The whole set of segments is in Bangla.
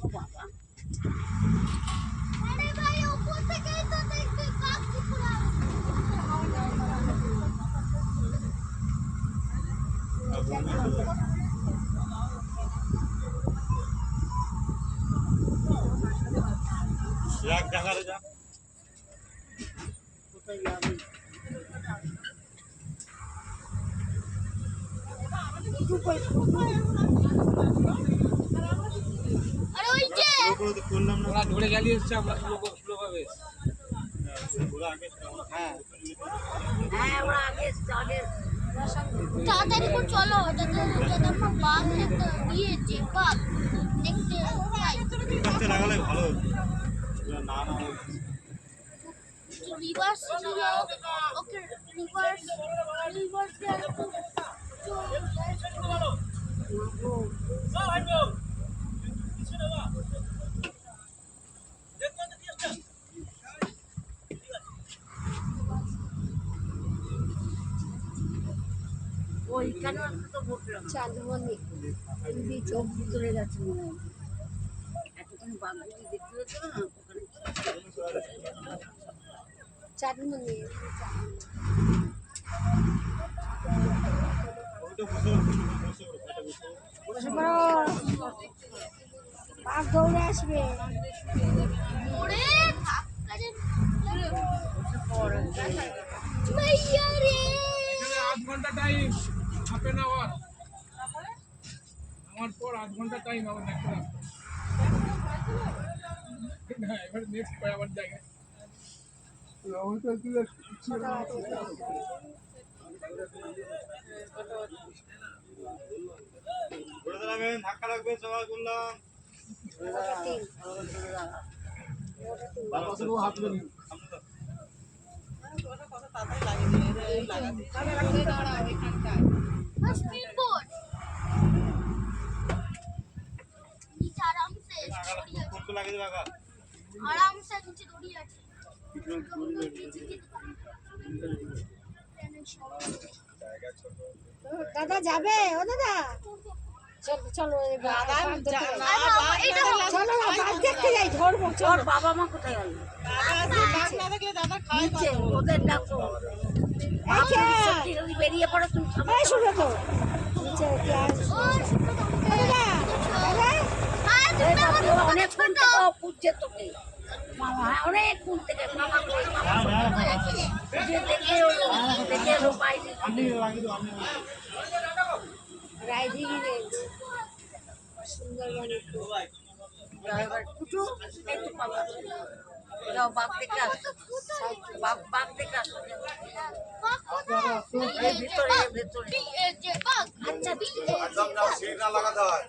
বাবা আরে ভাই উপর থেকেই তো দেখতে পাচ্ছি পুরো এক জায়গায় যা কোথায় যাবে আরে ওই যে তো করলাম না ওরা ধরে গেলি এসছে আমরা স্লো ভাবে ওরা আগে হ্যাঁ হ্যাঁ ওরা আগে তাড়াতাড়ি করে চলো যাতে আমরা বাঘ দেখতে গিয়েছি বাঘ দেখতে যাই কাছে লাগালে ভালো হতো না না রিভার্স ওকে রিভার্স ওইখানে তো বললাম চাঁদমণি চোখ ভিতরে গেছে মনে হয় এতক্ষণ বাংলাদেশ দেখতে হতো না ওখানে চাঁদমণি বাঘ দৌড়ে আসবে আধ ঘন্টা টাইম হাফ এন আওয়ার আমার পর আধ ঘন্টা টাইম আমার দেখতে না এবার নেক্সট পাই আবার জায়গায় ধাক্কা লাগবে সবাই বললাম आराम से नीचे दौड़ी আছে দাদা যাবে ও দাদা চলো চলো চলো বাঘ দেখতে যাই ধরবো চল বাবা মা কোথায় গেল বাঘ না দেখলে দাদা খায় ওদের ডাকো আচ্ছা যদি বেরিয়ে পড়ো তুমি এই শুনো তো নিচে কি আছে দাদা দাদা অনেকক্ষণ থেকে পুজো তোকে মামা অনেক কোন থেকে মামা দেখে বাইরে রাইডিং রেঞ্জ সুন্দরবন ড্রাইভার কুটু একটু পাবা যাও বাঘ দেখে আসো বাঘ দেখে আসো ভিতরে আচ্ছা সিগন্যাল লাগাতে হয়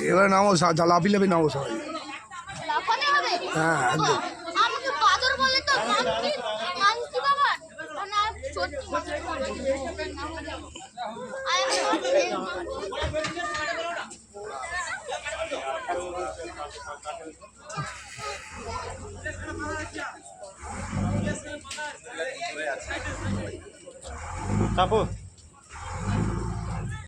এবার নামো লাফি লাফি নামো সবাই হ্যাঁ একদম চাপো